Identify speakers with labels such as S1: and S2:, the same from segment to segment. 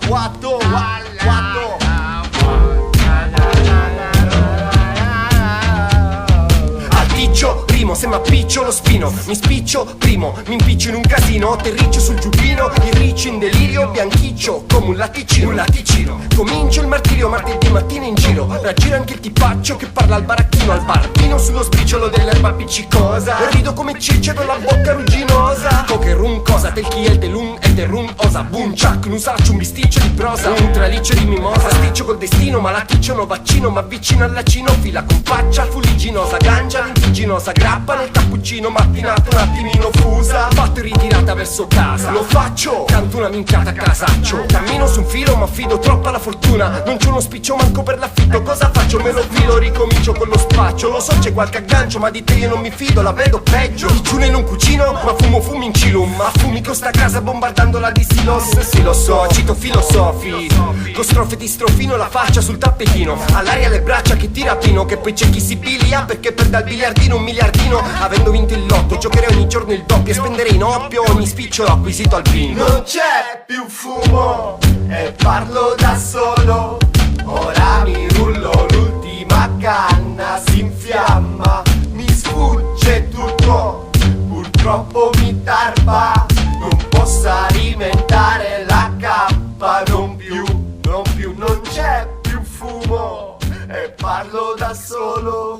S1: Guatto. Alticcio, rimo, se m'appiccio lo spino. Mi spiccio, primo, mi impiccio in un casino. Terriccio sul giubbino, il riccio in delirio. Bianchiccio, come un latticino. Comincio il martirio, martedì mattina in giro. Raggira anche il tipaccio che parla al baracchino. Al barbino sullo spicciolo dell'erba appiccicosa. Rido come ciccia con la bocca rugginosa. Coche rum, cosa, tel chi, el telun, el terrun, osa. Boom, ciac, un usaccio, un bisticcio di prosa. Un traliccio di mimosa. Sticcio col destino, malaticcio, no vaccino. M'avvicino al lacino, fila con faccia fuliginosa. Gancia, lentiginosa, grappa nel cappuccino. Mattinato un attimino fusa. Fatto e ritirata verso casa. Lo faccio, canto una minchiata a casaccio. Cammino su un filo, ma affido troppo alla fortuna. Non c'è uno spiccio manco per l'affitto. Cosa faccio? Me lo filo, ricomincio con lo spaccio. Lo so c'è qualche aggancio, ma di te io non mi fido, la vedo peggio. Digiuno non cucino, ma fumi in cilum. Ma fumi con sta casa bombardandola di silos. Sì lo so, cito filosofi. Con strofe di strofino la faccia sul tappetino. All'aria le braccia che tira pino. Che poi c'è chi si bilia perché perde al biliardino un miliardino. Avendo vinto il lotto, giocherei ogni giorno il doppio. E spenderei in oppio ogni spicciolo acquisito al bingo.
S2: Non c'è più fumo e parlo da solo. Ora mi rullo l'ultima canna, si infiamma, mi sfugge tutto, purtroppo mi tarpa. Non posso alimentare la cappa, non più, non c'è più fumo e parlo da solo.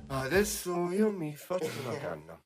S2: Adesso io mi faccio una canna.